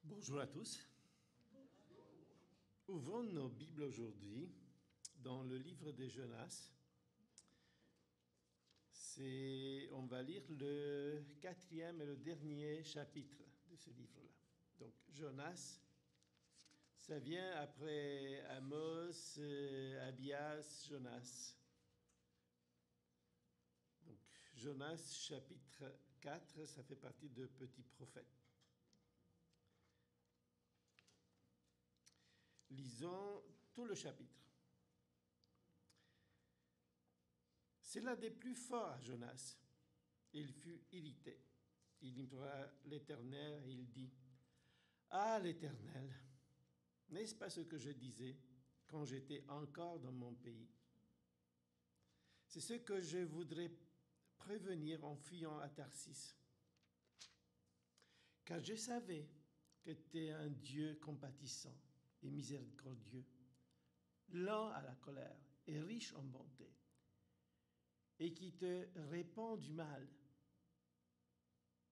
Bonjour à tous. Ouvrons nos Bibles aujourd'hui dans le livre de Jonas. On va lire le 4e et le dernier chapitre de ce livre-là. Donc Jonas, ça vient après Amos, Abias, Jonas. Donc Jonas chapitre 4, ça fait partie de Petits prophètes. Lisons tout le chapitre. C'est l'un des plus forts à Jonas. Il fut irrité. Il implora l'Éternel et il dit : Ah, l'Éternel, n'est-ce pas ce que je disais quand j'étais encore dans mon pays ? C'est ce que je voudrais prévenir en fuyant à Tarsis. Car je savais que tu es un Dieu compatissant et miséricordieux, lent à la colère et riche en bonté, et qui te répand du mal.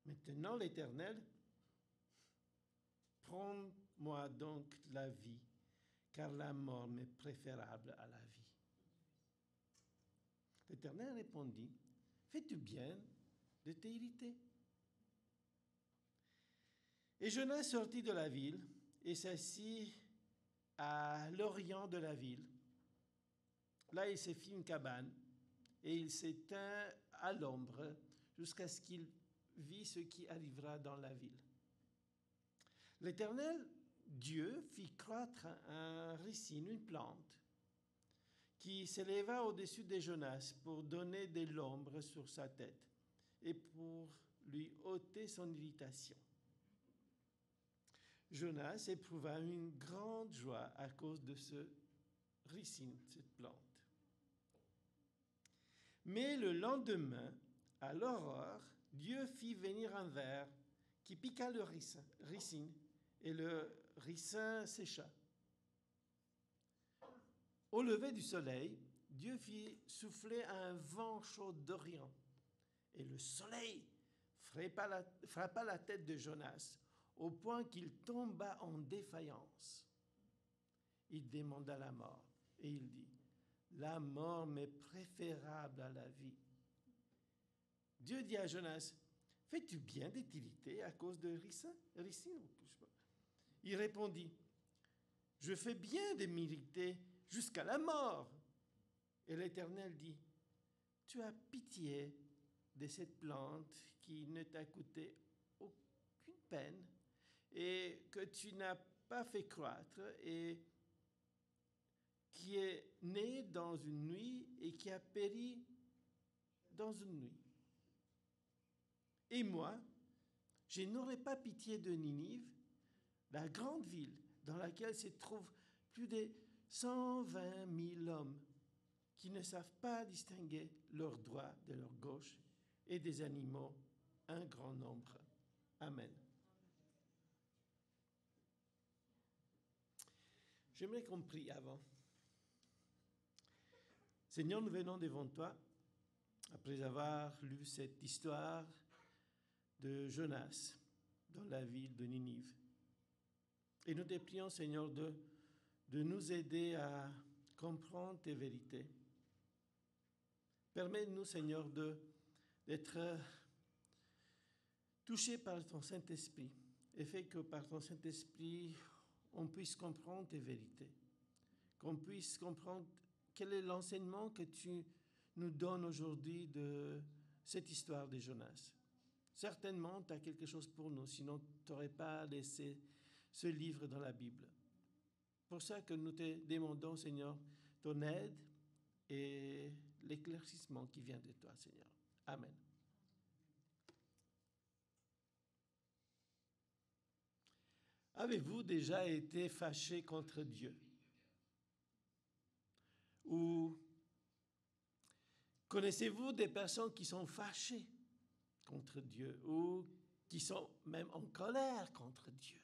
Maintenant, l'Éternel, prends-moi donc la vie, car la mort m'est préférable à la vie. L'Éternel répondit : Fais-tu bien de t'irriter ? Et Jonas sortit de la ville et s'assit à l'orient de la ville. Là, il s'est fait une cabane et il s'étint à l'ombre jusqu'à ce qu'il vit ce qui arrivera dans la ville. L'Éternel, Dieu, fit croître un ricin, une plante, qui s'éleva au-dessus de Jonas pour donner de l'ombre sur sa tête et pour lui ôter son irritation. Jonas éprouva une grande joie à cause de ce ricin, cette plante. Mais le lendemain, à l'aurore, Dieu fit venir un ver qui piqua le ricin, et le ricin sécha. Au lever du soleil, Dieu fit souffler un vent chaud d'Orient, et le soleil frappa la tête de Jonas, au point qu'il tomba en défaillance. Il demanda la mort, et il dit : La mort m'est préférable à la vie. Dieu dit à Jonas : Fais-tu bien de t'irriter à cause de ricin ? Il répondit : Je fais bien de m'irriter jusqu'à la mort. Et l'Éternel dit : Tu as pitié de cette plante qui ne t'a coûté aucune peine et que tu n'as pas fait croître et qui est née dans une nuit et qui a péri dans une nuit. Et moi, je n'aurai pas pitié de Ninive, la grande ville dans laquelle se trouvent plus de 120 000 hommes qui ne savent pas distinguer leur droit de leur gauche et des animaux, un grand nombre. Amen. J'aimerais qu'on prie avant. Seigneur, nous venons devant toi après avoir lu cette histoire de Jonas dans la ville de Ninive. Et nous te prions, Seigneur, de nous aider à comprendre tes vérités. Permets-nous, Seigneur, d'être touchés par ton Saint-Esprit et fais que par ton Saint-Esprit, on puisse comprendre tes vérités, qu'on puisse comprendre quel est l'enseignement que tu nous donnes aujourd'hui de cette histoire de Jonas. Certainement, tu as quelque chose pour nous, sinon tu n'aurais pas laissé ce livre dans la Bible. Pour ça que nous te demandons, Seigneur, ton aide et l'éclaircissement qui vient de toi, Seigneur. Amen. Avez-vous déjà été fâché contre Dieu ? Ou connaissez-vous des personnes qui sont fâchées contre Dieu ou qui sont même en colère contre Dieu ?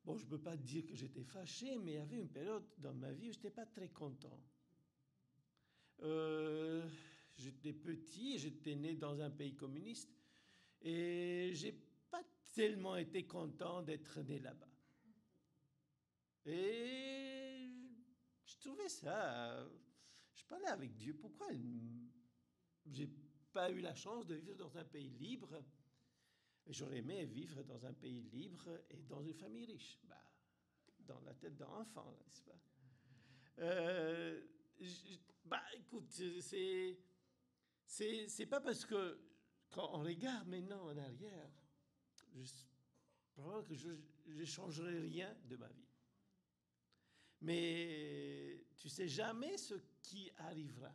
Bon, je ne peux pas dire que j'étais fâché, mais il y avait une période dans ma vie où je n'étais pas très content. J'étais petit, j'étais né dans un pays communiste et j'ai tellement été content d'être né là-bas. Et je trouvais ça. Je parlais avec Dieu. Pourquoi j'ai pas eu la chance de vivre dans un pays libre? J'aurais aimé vivre dans un pays libre et dans une famille riche. Bah, dans la tête d'un enfant, n'est-ce pas? Bah, écoute, c'est pas parce que quand on regarde maintenant en arrière, probablement que je ne changerai rien de ma vie. Mais tu sais jamais ce qui arrivera.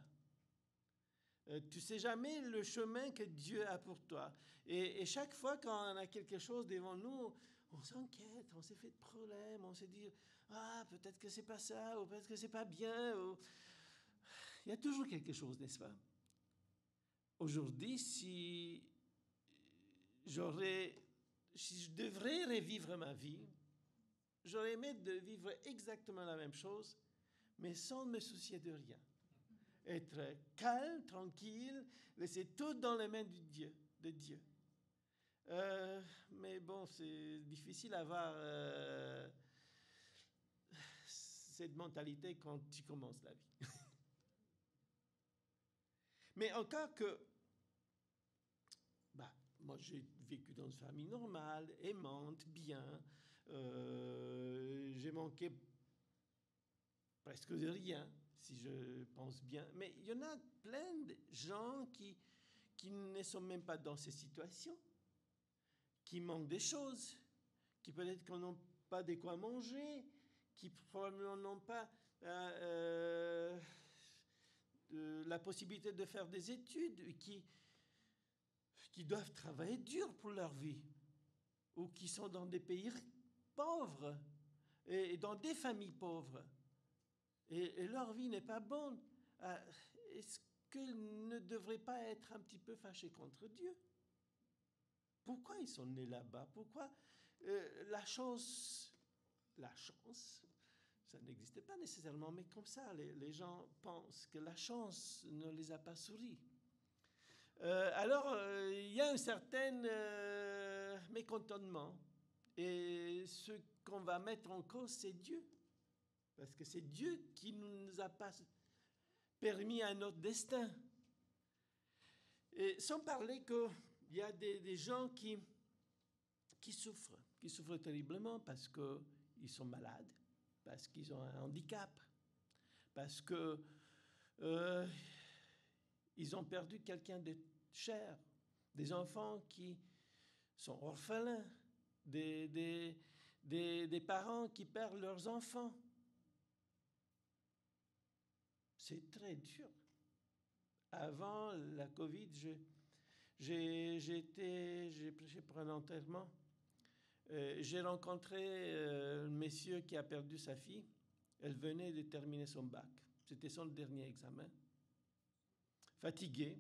Tu sais jamais le chemin que Dieu a pour toi. Et chaque fois quand on a quelque chose devant nous, on s'inquiète, on s'est fait de problèmes, on s'est dit ah peut-être que c'est pas ça ou peut-être que c'est pas bien. Il y a toujours quelque chose, n'est-ce pas? Aujourd'hui, si je devrais revivre ma vie, j'aurais aimé de vivre exactement la même chose, mais sans me soucier de rien. Être calme, tranquille, laisser tout dans les mains de Dieu. Mais bon, c'est difficile d'avoir cette mentalité quand tu commences la vie. Mais encore que, bah, moi j'ai vécu dans une famille normale, aimante, bien. J'ai manqué presque de rien, si je pense bien. Mais il y en a plein de gens qui ne sont même pas dans ces situations, qui manquent des choses, qui peut-être n'ont pas de quoi manger, qui probablement n'ont pas la possibilité de faire des études, qui doivent travailler dur pour leur vie, ou qui sont dans des pays pauvres, et dans des familles pauvres, et leur vie n'est pas bonne. Est-ce qu'ils ne devraient pas être un petit peu fâchés contre Dieu? Pourquoi ils sont nés là-bas? Pourquoi la chance, ça n'existait pas nécessairement, mais comme ça, les gens pensent que la chance ne les a pas souri. Alors, il y a un certain mécontentement. Et ce qu'on va mettre en cause, c'est Dieu. Parce que c'est Dieu qui ne nous a pas permis à notre destin. Et sans parler qu'il y a des gens qui souffrent terriblement parce qu'ils sont malades, parce qu'ils ont un handicap, parce que ils ont perdu quelqu'un de cher, des enfants qui sont orphelins, des parents qui perdent leurs enfants. C'est très dur. Avant la Covid, j'ai prêché pour un enterrement. J'ai rencontré un monsieur qui a perdu sa fille. Elle venait de terminer son bac. C'était son dernier examen. Fatigué,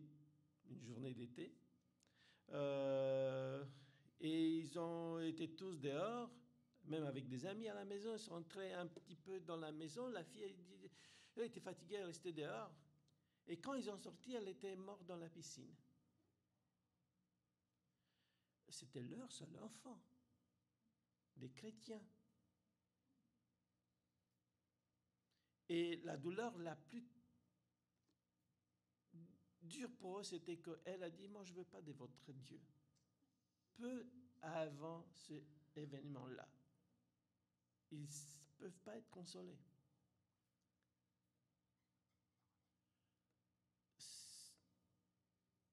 une journée d'été. Et ils ont été tous dehors, même avec des amis à la maison. Ils sont entrés un petit peu dans la maison. La fille, elle était fatiguée, elle restait dehors. Et quand ils ont sorti, elle était morte dans la piscine. C'était leur seul enfant, des chrétiens. Et la douleur la plus dure pour eux, c'était qu'elle a dit, moi je ne veux pas de votre Dieu. Peu avant cet événement-là, ils ne peuvent pas être consolés.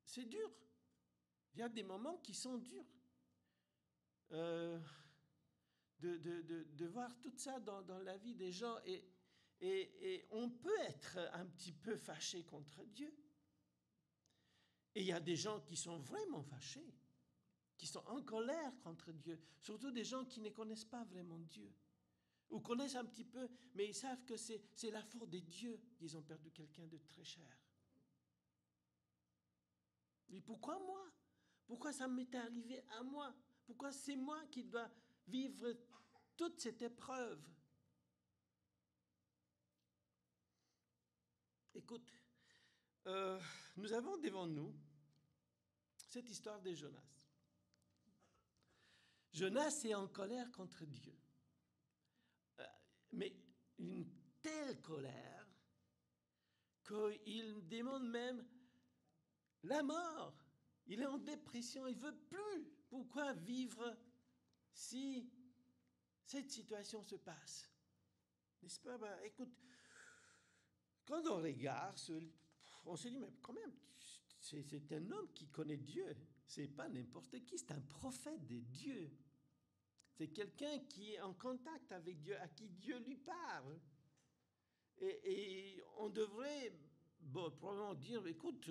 C'est dur. Il y a des moments qui sont durs. De voir tout ça dans la vie des gens. Et on peut être un petit peu fâché contre Dieu. Et il y a des gens qui sont vraiment fâchés, qui sont en colère contre Dieu. Surtout des gens qui ne connaissent pas vraiment Dieu. Ou connaissent un petit peu, mais ils savent que c'est la faute de Dieu qu'ils ont perdu quelqu'un de très cher. Mais pourquoi moi? Pourquoi ça m'est arrivé à moi? Pourquoi c'est moi qui dois vivre toute cette épreuve? Écoute, nous avons devant nous cette histoire de Jonas. Jonas est en colère contre Dieu. Mais une telle colère qu'il demande même la mort. Il est en dépression, il ne veut plus. Pourquoi vivre si cette situation se passe? N'est-ce pas? Écoute, quand on regarde, on se dit, mais quand même, c'est un homme qui connaît Dieu. C'est pas n'importe qui, c'est un prophète de Dieu. C'est quelqu'un qui est en contact avec Dieu, à qui Dieu lui parle. Et on devrait probablement dire, écoute,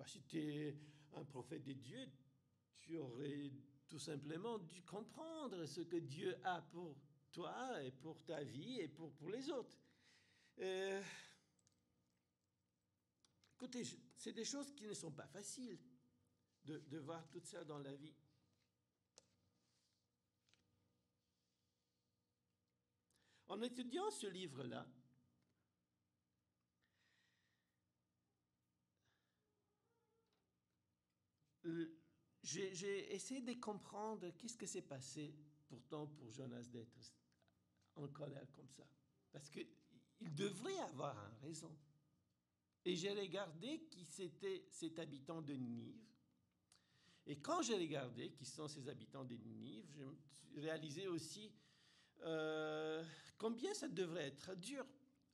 si tu es un prophète de Dieu, tu aurais tout simplement dû comprendre ce que Dieu a pour toi et pour ta vie et pour les autres. Écoutez, c'est des choses qui ne sont pas faciles de voir tout ça dans la vie. En étudiant ce livre-là, j'ai essayé de comprendre qu'est-ce que s'est passé pourtant pour Jonas d'être en colère comme ça. Parce qu'il devrait avoir une raison. Et j'ai regardé qui c'était cet habitant de Ninive. Et quand j'ai regardé qui sont ces habitants de Ninive, j'ai réalisé aussi combien ça devrait être dur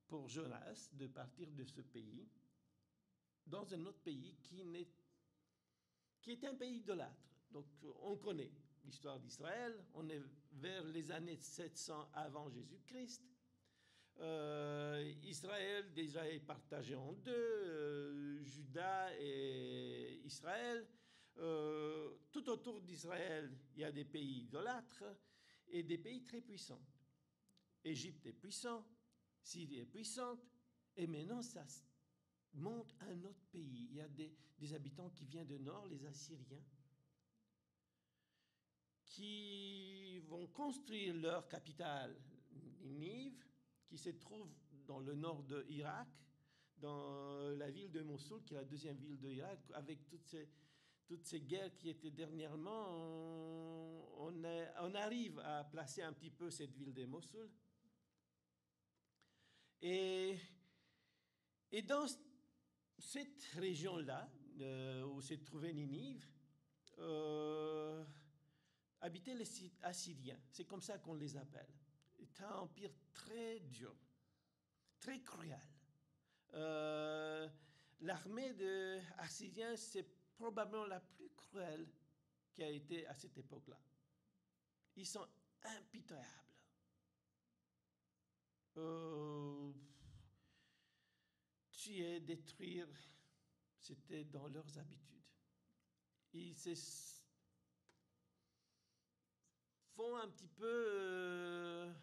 pour Jonas de partir de ce pays dans un autre pays qui est un pays idolâtre. Donc on connaît l'histoire d'Israël, on est vers les années 700 avant Jésus-Christ. Israël déjà est partagé en deux, Juda et Israël. Tout autour d'Israël, il y a des pays idolâtres et des pays très puissants. Égypte est puissant, Syrie est puissante, et maintenant ça monte à un autre pays. Il y a des habitants qui viennent du nord, les Assyriens, qui vont construire leur capitale, Ninive, qui se trouve dans le nord de l'Irak, dans la ville de Mossoul, qui est la deuxième ville de l'Irak, avec toutes ces guerres qui étaient dernièrement, on arrive à placer un petit peu cette ville de Mossoul. Et dans cette région-là, où s'est trouvé Ninive, habitaient les Assyriens. C'est comme ça qu'on les appelle. C'est un empire très dur, très cruel. L'armée des Assyriens, c'est probablement la plus cruelle qui a été à cette époque-là. Ils sont impitoyables. Tuer, détruire, c'était dans leurs habitudes. Ils font un petit peu...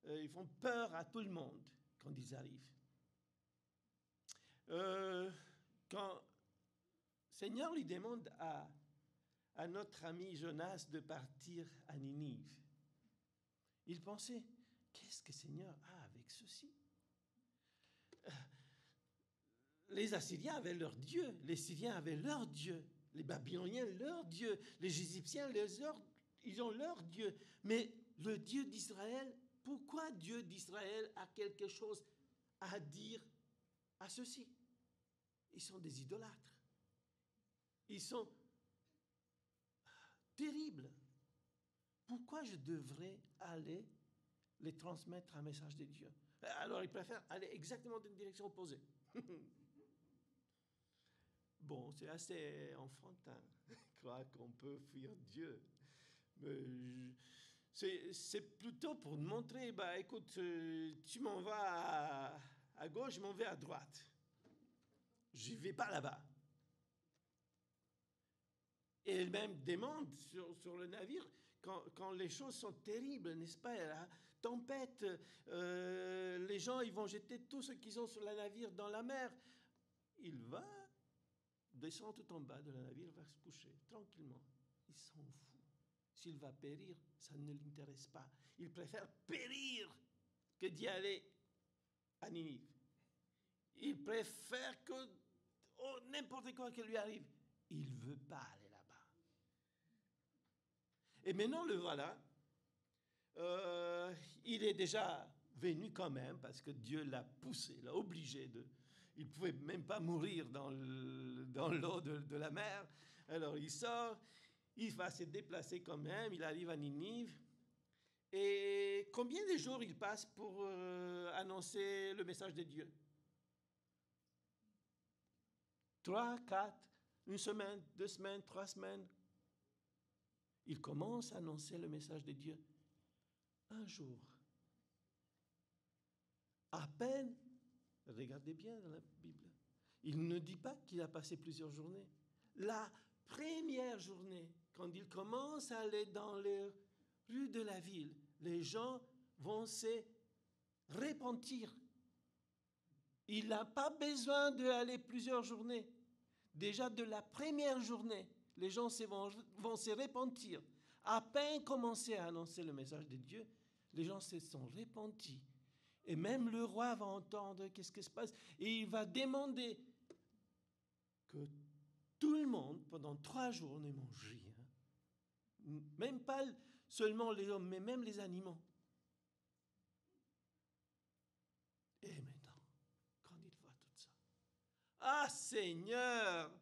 ils font peur à tout le monde quand ils arrivent. Quand le Seigneur lui demande à notre ami Jonas de partir à Ninive, il pensait, qu'est-ce que le Seigneur a avec ceci? Les Assyriens avaient leur Dieu, les Syriens avaient leur Dieu, les Babyloniens leur Dieu, les Égyptiens ils ont leur Dieu. Mais le Dieu d'Israël, pourquoi Dieu d'Israël a quelque chose à dire à ceci? Ils sont des idolâtres. Ils sont terribles. Pourquoi je devrais aller les transmettre un message de Dieu? Alors ils préfèrent aller exactement dans une direction opposée. Bon, c'est assez enfantin, croire qu'on peut fuir Dieu. C'est plutôt pour montrer, écoute, tu m'en vas à gauche, je m'en vais à droite. Je ne vais pas là-bas. Et elle-même demande sur le navire, quand les choses sont terribles, n'est-ce pas, la tempête, les gens ils vont jeter tout ce qu'ils ont sur le navire dans la mer. Il va descendre tout en bas de la navire, va se coucher tranquillement. Il s'en fout. S'il va périr, ça ne l'intéresse pas. Il préfère périr que d'y aller à Ninive. Il préfère que n'importe quoi qui lui arrive. Il ne veut pas aller là-bas. Et maintenant, le voilà. Il est déjà venu quand même parce que Dieu l'a poussé, l'a obligé de... Il ne pouvait même pas mourir dans l'eau de la mer. Alors il sort, il va se déplacer quand même, il arrive à Ninive. Et combien de jours il passe pour annoncer le message de Dieu? 3, 4, une semaine, 2 semaines, 3 semaines. Il commence à annoncer le message de Dieu. Un jour. À peine, regardez bien dans la Bible, il ne dit pas qu'il a passé plusieurs journées. La première journée, quand il commence à aller dans les rues de la ville, les gens vont se repentir. Il n'a pas besoin d'aller plusieurs journées. Déjà de la première journée, les gens vont se repentir. À peine commencé à annoncer le message de Dieu, les gens se sont repentis. Et même le roi va entendre qu'est-ce qui se passe. Et il va demander que tout le monde, pendant 3 jours, ne mange rien. Même pas seulement les hommes, mais même les animaux. Et maintenant, quand il voit tout ça, ah Seigneur!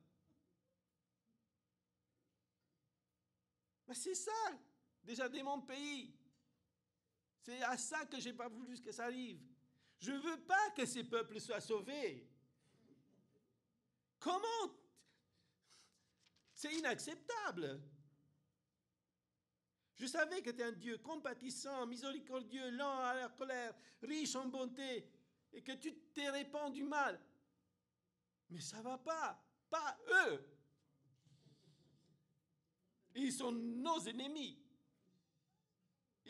Mais c'est ça, déjà dès mon pays. C'est à ça que je n'ai pas voulu que ça arrive. Je ne veux pas que ces peuples soient sauvés. Comment? C'est inacceptable. Je savais que tu es un Dieu compatissant, miséricordieux, lent à la colère, riche en bonté, et que tu t'es répandu du mal. Mais ça ne va pas. Pas eux. Ils sont nos ennemis.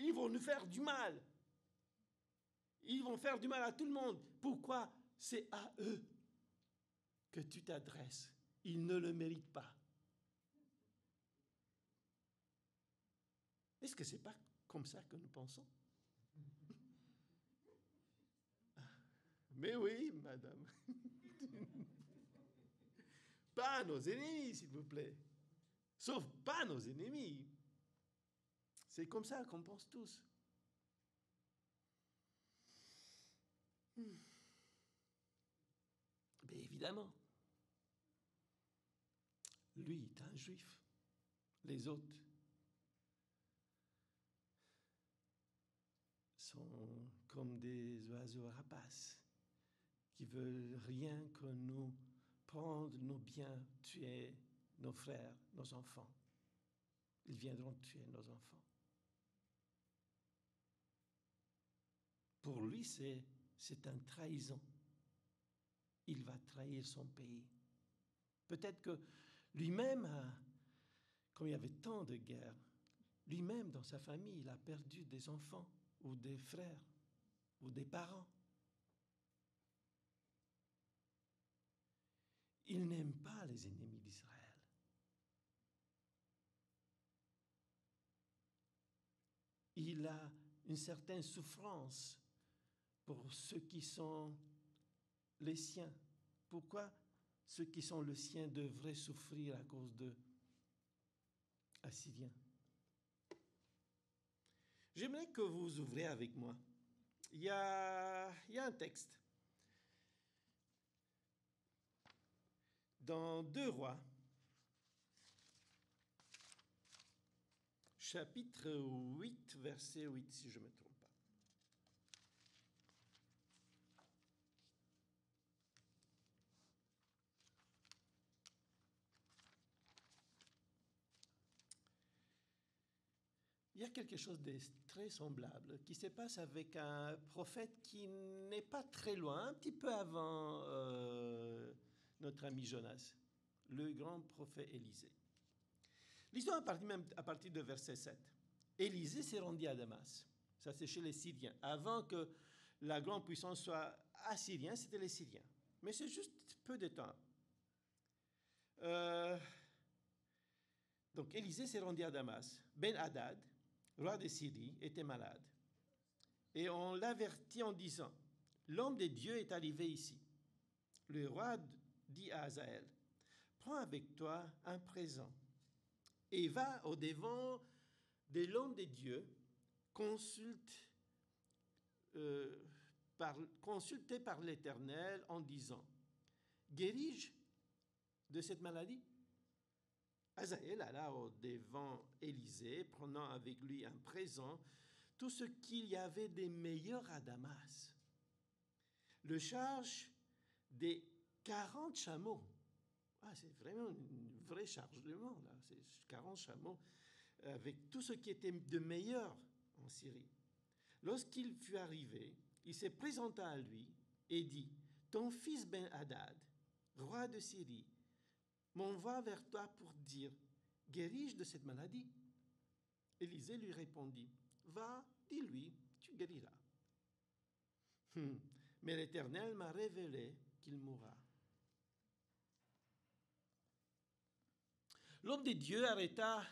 Ils vont nous faire du mal. Ils vont faire du mal à tout le monde. Pourquoi? C'est à eux que tu t'adresses. Ils ne le méritent pas. Est-ce que ce n'est pas comme ça que nous pensons? Mais oui, madame. Pas nos ennemis, s'il vous plaît. Sauf pas nos ennemis. C'est comme ça qu'on pense tous. Mais évidemment, lui est un juif. Les autres sont comme des oiseaux rapaces qui veulent rien que nous prendre nos biens, tuer nos frères, nos enfants. Ils viendront tuer nos enfants. Pour lui, c'est une trahison. Il va trahir son pays. Peut-être que lui-même, comme il y avait tant de guerres, lui-même, dans sa famille, il a perdu des enfants ou des frères ou des parents. Il n'aime pas les ennemis d'Israël. Il a une certaine souffrance pour ceux qui sont les siens. Pourquoi ceux qui sont les siens devraient souffrir à cause d'eux? Assyriens. J'aimerais que vous ouvriez avec moi. Il y a un texte dans 2 Rois, chapitre 8, verset 8, si je ne me trompe pas. Il y a quelque chose de très semblable qui se passe avec un prophète qui n'est pas très loin, un petit peu avant notre ami Jonas, le grand prophète Élisée. L'histoire part même à partir de verset 7. Élisée s'est rendu à Damas. Ça, c'est chez les Syriens. Avant que la grande puissance soit assyrienne, c'était les Syriens. Mais c'est juste peu de temps. Donc, Élisée s'est rendu à Damas. Ben-Hadad, roi de Syrie, était malade. Et on l'avertit en disant, « L'homme de Dieu est arrivé ici. » Le roi dit à Hazaël, « Prends avec toi un présent et va au-devant de l'homme de Dieu consulté par l'Éternel en disant, « Guéris-je de cette maladie ?» Azaël alla au-devant Élisée, prenant avec lui un présent, tout ce qu'il y avait de meilleur à Damas. Le charge des 40 chameaux. Ah, c'est vraiment un vrai chargement, là. C'est 40 chameaux avec tout ce qui était de meilleur en Syrie. Lorsqu'il fut arrivé, il se présenta à lui et dit, « Ton fils Ben-Hadad, roi de Syrie, m'envoie vers toi pour dire, guéris-je de cette maladie ?» Élisée lui répondit, « Va, dis-lui, tu guériras. » Mais l'Éternel m'a révélé qu'il mourra. L'homme de Dieu arrêta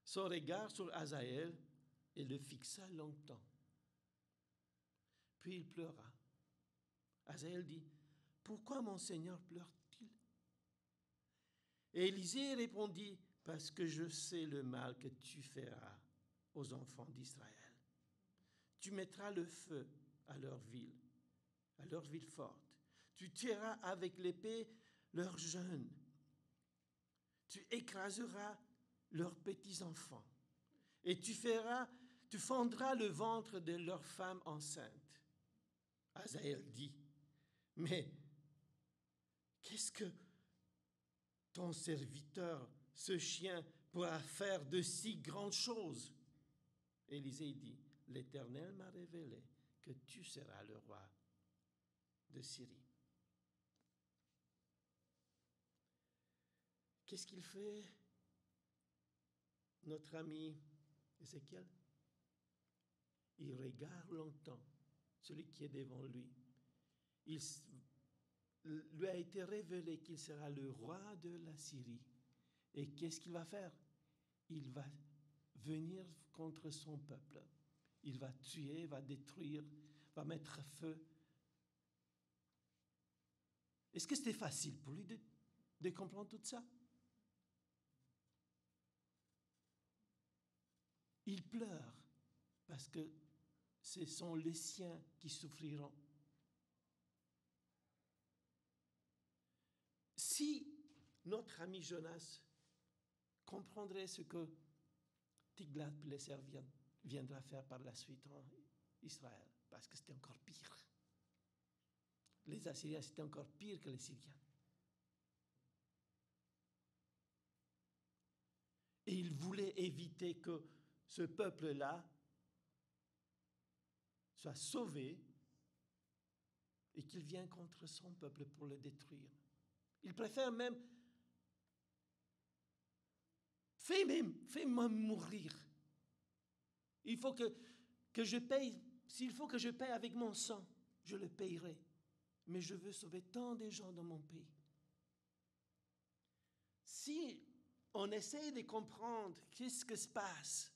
son regard sur Azaël et le fixa longtemps. Puis il pleura. Azaël dit, « Pourquoi mon Seigneur pleure-t-il » Et Élisée répondit, « Parce que je sais le mal que tu feras aux enfants d'Israël. Tu mettras le feu à leur ville forte. Tu tueras avec l'épée leurs jeunes. Tu écraseras leurs petits-enfants. Et tu fendras le ventre de leurs femmes enceintes. » Azaël dit, « Mais qu'est-ce que ton serviteur, ce chien, pourra faire de si grandes choses ?» Élisée dit, « L'Éternel m'a révélé que tu seras le roi de Syrie. » Qu'est-ce qu'il fait, notre ami Ézéchiel? Il regarde longtemps celui qui est devant lui. Il lui a été révélé qu'il sera le roi de la Syrie. Et qu'est-ce qu'il va faire? Il va venir contre son peuple. Il va tuer, va détruire, va mettre feu. Est-ce que c'était facile pour lui de comprendre tout ça? Il pleure parce que ce sont les siens qui souffriront. Si notre ami Jonas comprendrait ce que Tiglath-Pileser viendra faire par la suite en Israël, parce que c'était encore pire. Les Assyriens, c'était encore pire que les Syriens. Et il voulait éviter que ce peuple-là soit sauvé et qu'il vienne contre son peuple pour le détruire. Il préfère même, fais-moi mourir. Il faut que je paye, s'il faut que je paye avec mon sang, je le payerai. Mais je veux sauver tant de gens dans mon pays. Si on essaie de comprendre qu'est-ce qui se passe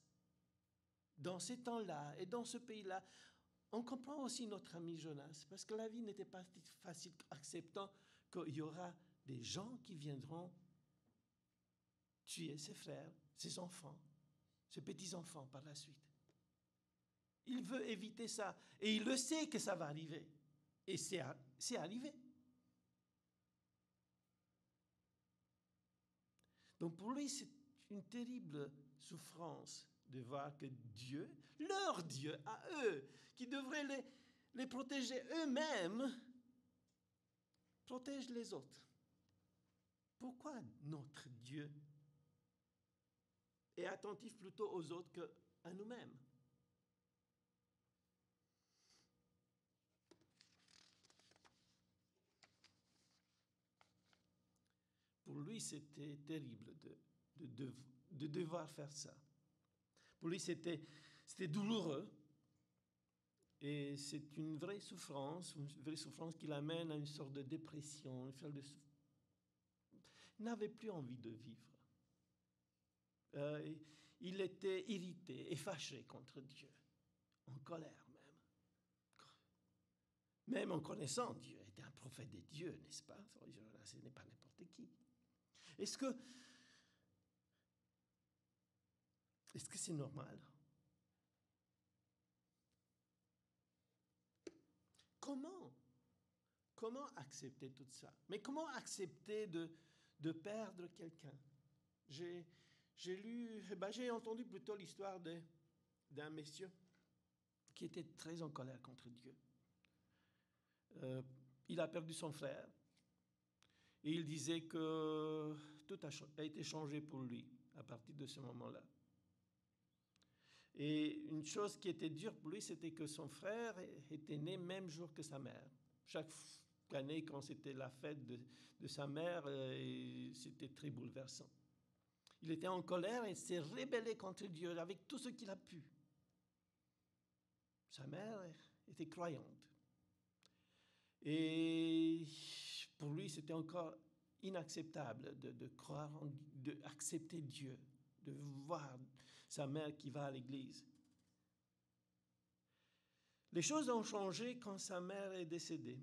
dans ces temps-là et dans ce pays-là, on comprend aussi notre ami Jonas, parce que la vie n'était pas facile, acceptant qu'il y aura des gens qui viendront tuer ses frères, ses enfants, ses petits-enfants par la suite. Il veut éviter ça, et il le sait que ça va arriver. Et c'est arrivé. Donc pour lui, c'est une terrible souffrance de voir que Dieu, leur Dieu à eux, qui devrait les protéger eux-mêmes, protège les autres. Pourquoi notre Dieu est attentif plutôt aux autres qu'à nous-mêmes? Pour lui, c'était terrible de devoir faire ça. Pour lui, c'était douloureux. Et c'est une vraie souffrance qui l'amène à une sorte de dépression. Il n'avait plus envie de vivre. Il était irrité et fâché contre Dieu, en colère même. Même en connaissant Dieu, il était un prophète de Dieu, n'est-ce pas? Ce n'est pas n'importe qui. Est-ce que Est-ce que c'est normal? Comment? Comment accepter tout ça? Mais comment accepter de perdre quelqu'un? J'ai j'ai entendu plutôt l'histoire d'un monsieur qui était très en colère contre Dieu. Il a perdu son frère et il disait que tout a été changé pour lui à partir de ce moment-là. Et une chose qui était dure pour lui, c'était que son frère était né même jour que sa mère. Chaque année, quand c'était la fête de sa mère, c'était très bouleversant. Il était en colère et s'est rébellé contre Dieu avec tout ce qu'il a pu. Sa mère était croyante. Et pour lui, c'était encore inacceptable de croire, d'accepter Dieu, de voir sa mère qui va à l'église. Les choses ont changé quand sa mère est décédée.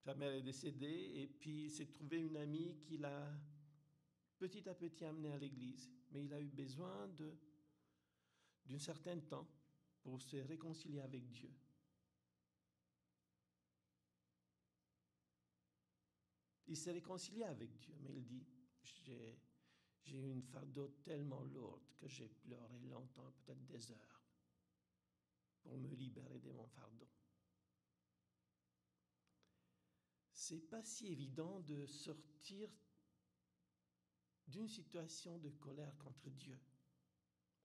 Sa mère est décédée et puis il s'est trouvé une amie qui l'a petit à petit amené à l'église. Mais il a eu besoin d'un certain temps pour se réconcilier avec Dieu. Il s'est réconcilié avec Dieu, mais il dit, j'ai eu une fardeau tellement lourde que j'ai pleuré longtemps, peut-être des heures, pour me libérer de mon fardeau. C'est pas si évident de sortir d'une situation de colère contre Dieu.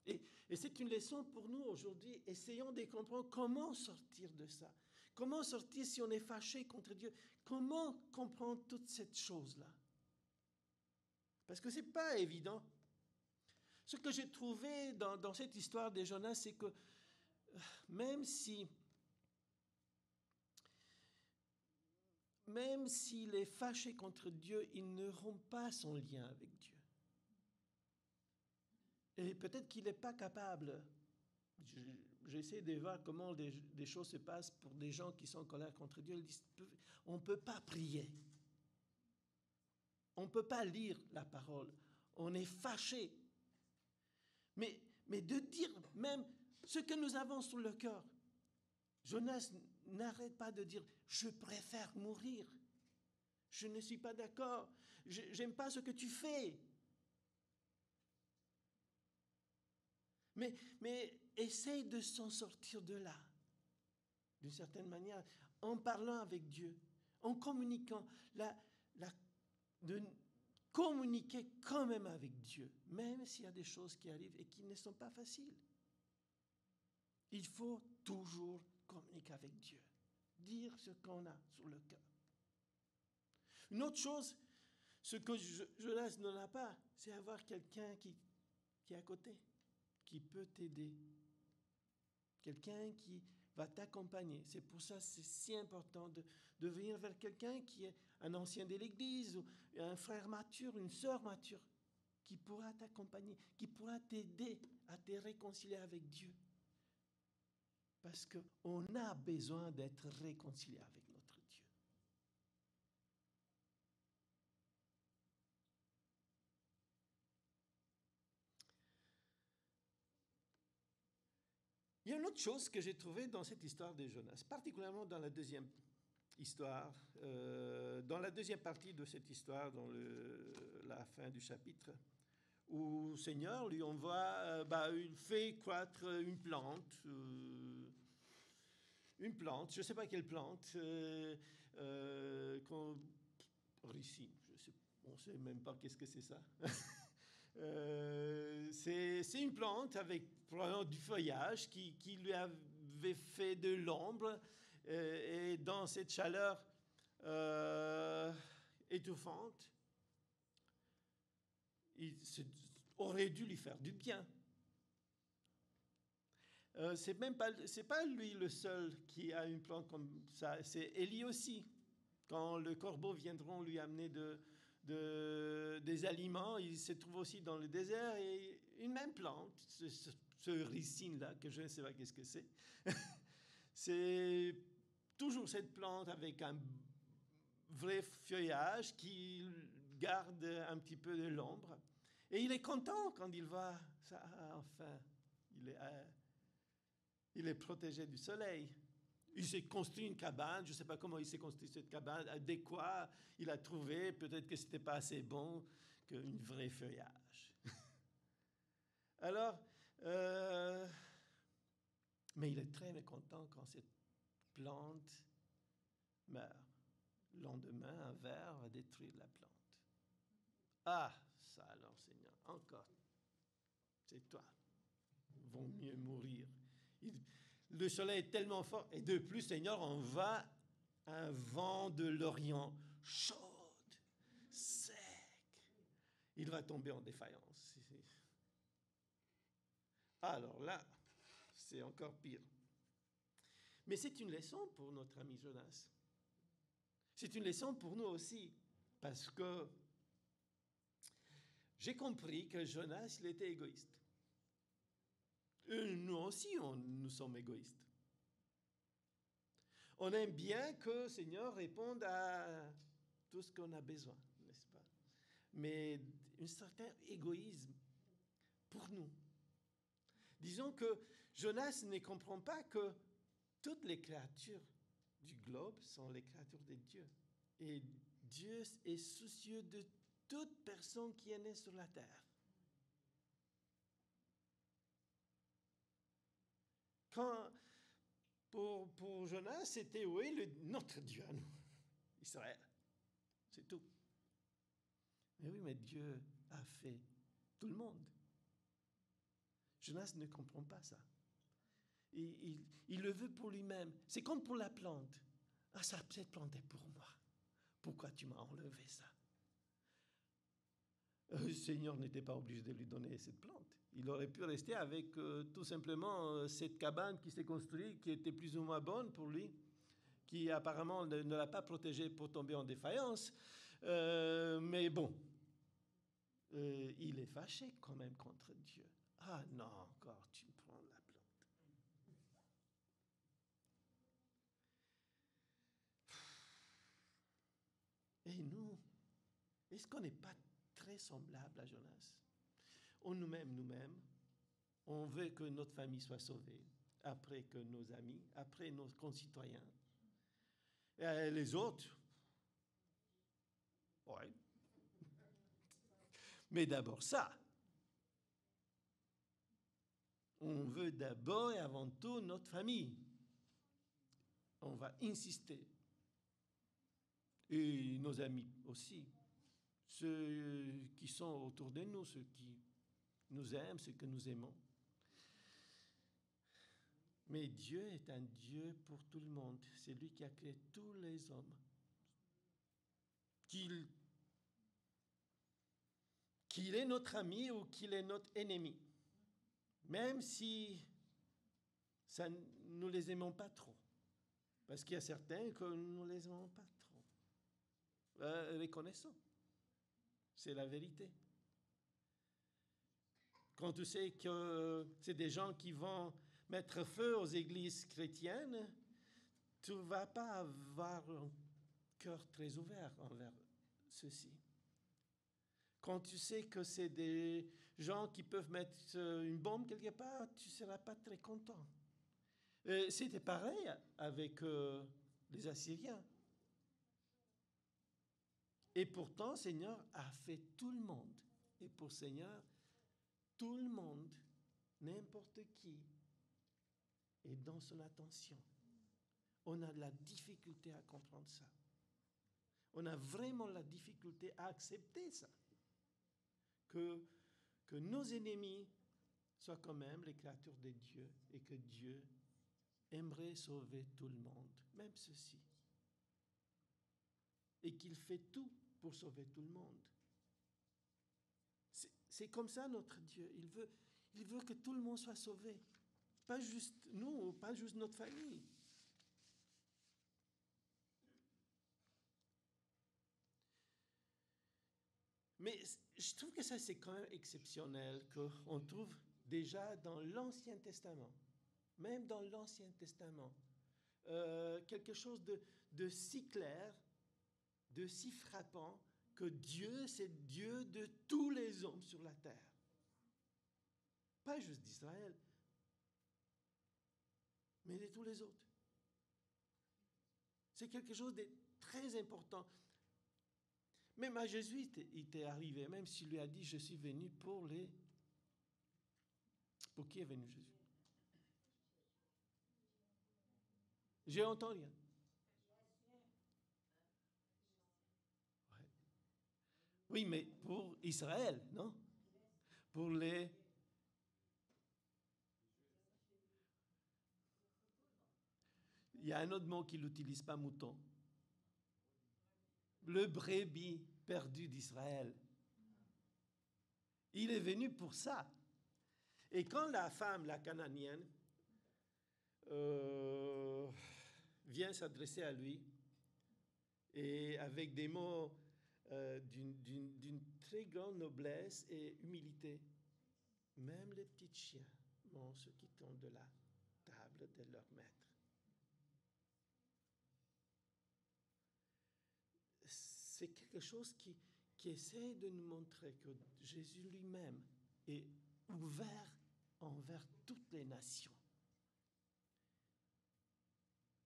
Et c'est une leçon pour nous aujourd'hui. Essayons de comprendre comment sortir de ça. Comment sortir si on est fâché contre Dieu? Comment comprendre toute cette chose-là? Parce que ce n'est pas évident. Ce que j'ai trouvé dans cette histoire de Jonas, c'est que même s'il est fâché contre Dieu, il ne rompt pas son lien avec Dieu. Et peut-être qu'il n'est pas capable. J'essaie de voir comment des choses se passent pour des gens qui sont en colère contre Dieu. Ils disent, on ne peut pas prier. On ne peut pas lire la parole. On est fâché. Mais de dire même ce que nous avons sur le cœur. Jonas n'arrête pas de dire, je préfère mourir. Je ne suis pas d'accord. Je n'aime pas ce que tu fais. Mais essaye de s'en sortir de là, d'une certaine manière, en parlant avec Dieu, en communiquant, de communiquer quand même avec Dieu, même s'il y a des choses qui arrivent et qui ne sont pas faciles. Il faut toujours communiquer avec Dieu, dire ce qu'on a sur le cœur. Une autre chose, ce que Jonas n'en a pas, c'est avoir quelqu'un qui est à côté, qui peut t'aider, quelqu'un qui va t'accompagner. C'est pour ça que c'est si important de venir vers quelqu'un qui est un ancien de l'Église, ou un frère mature, une sœur mature, qui pourra t'accompagner, qui pourra t'aider à te réconcilier avec Dieu. Parce qu'on a besoin d'être réconcilié avec notre Dieu. Il y a une autre chose que j'ai trouvée dans cette histoire de Jonas, particulièrement dans la deuxième histoire, dans la deuxième partie de cette histoire, dans la fin du chapitre, où le Seigneur lui envoie, il fait croître une plante, je ne sais pas quelle plante, ricine, on ne sait même pas qu'est-ce que c'est ça. C'est une plante avec probablement du feuillage qui lui avait fait de l'ombre et dans cette chaleur étouffante, il aurait dû lui faire du bien. C'est pas lui le seul qui a une plante comme ça, c'est Élie aussi. Quand les corbeaux viendront lui amener des aliments, il se trouve aussi dans le désert et une même plante, ce ricine-là, que je ne sais pas qu'est-ce que c'est. C'est toujours cette plante avec un vrai feuillage qui garde un petit peu de l'ombre. Et il est content quand il voit ça. Enfin, il est protégé du soleil. Il s'est construit une cabane, je ne sais pas comment il s'est construit cette cabane, adéquat, il a trouvé, peut-être que ce n'était pas assez bon, qu'une vraie feuillage. Alors, mais il est très mécontent quand cette plante meurt. Le lendemain, un ver va détruire la plante. Ah, ça alors, Seigneur, encore, c'est toi. Vaut mieux mourir. Le soleil est tellement fort, et de plus, Seigneur, on va un vent de l'Orient chaude, sec. Il va tomber en défaillance. Alors là, c'est encore pire. Mais c'est une leçon pour notre ami Jonas. C'est une leçon pour nous aussi, parce que j'ai compris que Jonas, il était égoïste. Nous aussi, nous sommes égoïstes. On aime bien que le Seigneur réponde à tout ce qu'on a besoin, n'est-ce pas? Mais un certain égoïsme pour nous. Disons que Jonas ne comprend pas que toutes les créatures du globe sont les créatures de Dieu. Et Dieu est soucieux de toute personne qui est née sur la terre. Pour Jonas, c'était oui, notre Dieu à nous, Israël. C'est tout. Mais oui, mais Dieu a fait tout le monde. Jonas ne comprend pas ça. Il le veut pour lui-même. C'est comme pour la plante. Ah, cette plante est pour moi. Pourquoi tu m'as enlevé ça? Le Seigneur n'était pas obligé de lui donner cette plante. Il aurait pu rester avec tout simplement cette cabane qui s'est construite, qui était plus ou moins bonne pour lui, qui apparemment ne l'a pas protégé pour tomber en défaillance. Mais bon, il est fâché quand même contre Dieu. Ah non, encore, tu me prends la plante. Et nous, est-ce qu'on n'est pas très semblable à Jonas? On nous-mêmes, on veut que notre famille soit sauvée, après que nos amis, après nos concitoyens. Et les autres, oui. Mais d'abord ça. On veut d'abord et avant tout notre famille. On va insister. Et nos amis aussi. Ceux qui sont autour de nous, ceux qui nous aiment, ceux que nous aimons. Mais Dieu est un Dieu pour tout le monde. C'est lui qui a créé tous les hommes. Qu'il est notre ami ou qu'il est notre ennemi. Même si nous ne les aimons pas trop. Parce qu'il y a certains que nous ne les aimons pas trop. Reconnaissons. C'est la vérité. Quand tu sais que c'est des gens qui vont mettre feu aux églises chrétiennes, tu ne vas pas avoir un cœur très ouvert envers ceci. Quand tu sais que c'est des gens qui peuvent mettre une bombe quelque part, tu ne seras pas très content. C'était pareil avec les Assyriens. Et pourtant, Seigneur a fait tout le monde. Et pour Seigneur, tout le monde, n'importe qui, est dans son attention. On a de la difficulté à comprendre ça. On a vraiment la difficulté à accepter ça. Que nos ennemis soient quand même les créatures de Dieu et que Dieu aimerait sauver tout le monde, même ceux-ci. Et qu'il fait tout pour sauver tout le monde. C'est comme ça notre Dieu. Il veut que tout le monde soit sauvé. Pas juste nous, pas juste notre famille. Mais je trouve que ça, c'est quand même exceptionnel, qu'on trouve déjà dans l'Ancien Testament, même dans l'Ancien Testament, quelque chose de si clair, de si frappant, que Dieu, c'est Dieu de tous les hommes sur la terre. Pas juste d'Israël, mais de tous les autres. C'est quelque chose de très important. Même à Jésus, il était arrivé, même s'il lui a dit, je suis venu pour les... Pour qui est venu Jésus? J'ai entendu rien. Ouais. Oui, mais pour Israël, non? Pour les... Il y a un autre mot qu'il n'utilise pas, mouton. Le brebis perdu d'Israël. Il est venu pour ça. Et quand la femme, la Cananéenne, vient s'adresser à lui, et avec des mots d'une très grande noblesse et humilité, même les petits chiens mangent ce qui tombe de la table de leur maître. C'est quelque chose qui essaie de nous montrer que Jésus lui-même est ouvert envers toutes les nations.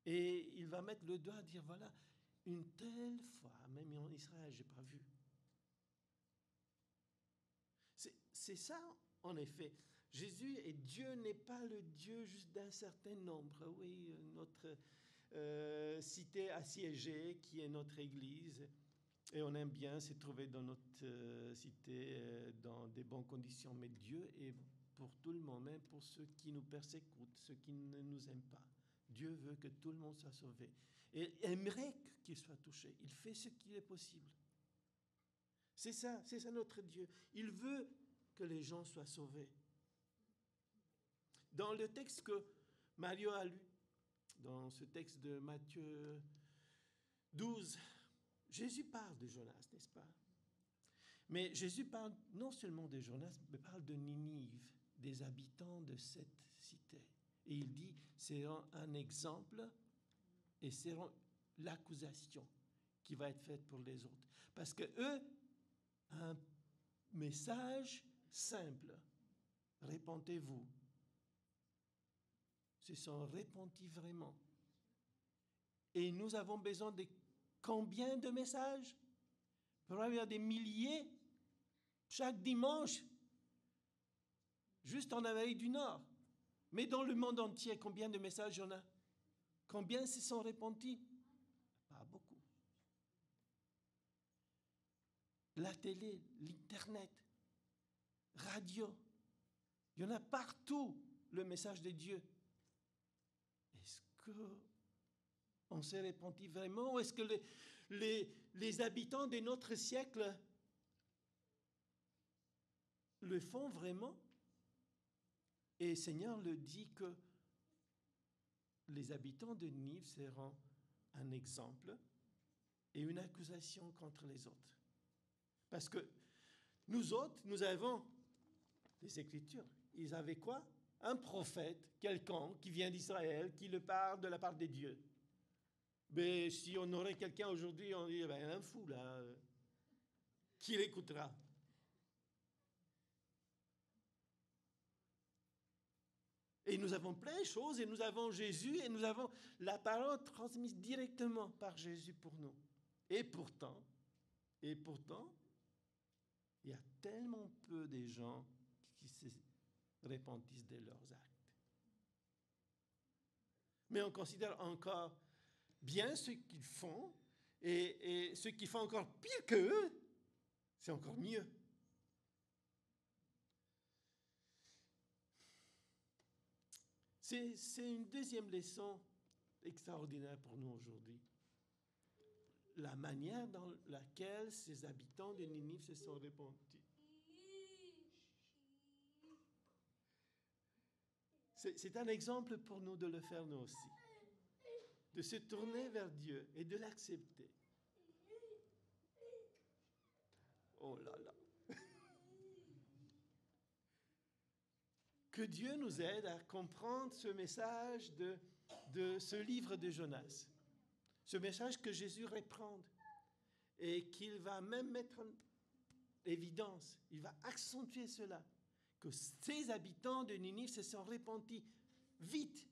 Et il va mettre le doigt à dire, voilà, une telle fois, même en Israël, je n'ai pas vu. C'est ça, en effet. Jésus et Dieu n'est pas le Dieu juste d'un certain nombre. Oui, notre cité assiégée qui est notre Église, et on aime bien se trouver dans notre cité dans des bonnes conditions. Mais Dieu est pour tout le monde, même pour ceux qui nous persécutent, ceux qui ne nous aiment pas. Dieu veut que tout le monde soit sauvé. Et aimerait qu'il soit touché. Il fait ce qu'il est possible. C'est ça notre Dieu. Il veut que les gens soient sauvés. Dans le texte que Mario a lu, dans ce texte de Matthieu 12, Jésus parle de Jonas, n'est-ce pas? Mais Jésus parle non seulement de Jonas, mais parle de Ninive, des habitants de cette cité. Et il dit, seront un exemple et seront l'accusation qui va être faite pour les autres. Parce que eux, un message simple, répentez-vous. Se sont repentis vraiment. Et nous avons besoin de combien de messages? Probablement des milliers chaque dimanche, juste en Amérique du Nord. Mais dans le monde entier, combien de messages il y en a? Combien se sont repentis? Pas beaucoup. La télé, l'Internet, radio, il y en a partout le message de Dieu. Est-ce qu'on s'est repenti vraiment ou est-ce que les habitants de notre siècle le font vraiment? Et le Seigneur le dit que les habitants de Ninive seront un exemple et une accusation contre les autres. Parce que nous autres, nous avons les Écritures. Ils avaient quoi? Un prophète, quelqu'un qui vient d'Israël, qui le parle de la part de Dieu. Mais si on aurait quelqu'un aujourd'hui, on dirait, ben, un fou là, qui l'écoutera? Et nous avons plein de choses, et nous avons Jésus, et nous avons la parole transmise directement par Jésus pour nous. Et pourtant, il y a tellement peu de gens qui se repentissent de leurs actes. Mais on considère encore bien ce qu'ils font, et ceux qui font encore pire qu'eux, c'est encore mieux. C'est une deuxième leçon extraordinaire pour nous aujourd'hui. La manière dans laquelle ces habitants de Ninive se sont repentis. C'est un exemple pour nous de le faire nous aussi. De se tourner vers Dieu et de l'accepter. Oh là là. Que Dieu nous aide à comprendre ce message de ce livre de Jonas. Ce message que Jésus reprend. et qu'il va même mettre en évidence, il va accentuer cela, que ces habitants de Ninive se sont repentis vite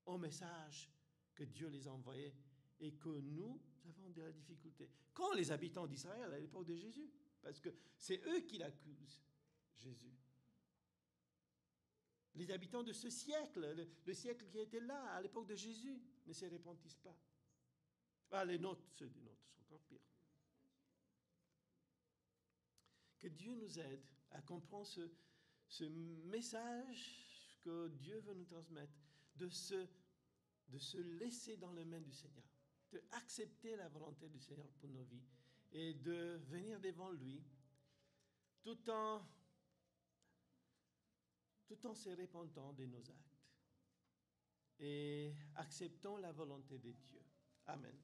au message que Dieu les a envoyés et que nous avons de la difficulté. Quand les habitants d'Israël, à l'époque de Jésus, parce que c'est eux qui l'accusent, Jésus. Les habitants de ce siècle, le siècle qui était là, à l'époque de Jésus, ne se repentissent pas. Ah, les nôtres, ceux des nôtres sont encore pires. Que Dieu nous aide à comprendre ce message que Dieu veut nous transmettre, de se laisser dans les mains du Seigneur, d'accepter la volonté du Seigneur pour nos vies et de venir devant lui tout en se repentant de nos actes et acceptant la volonté de Dieu. Amen.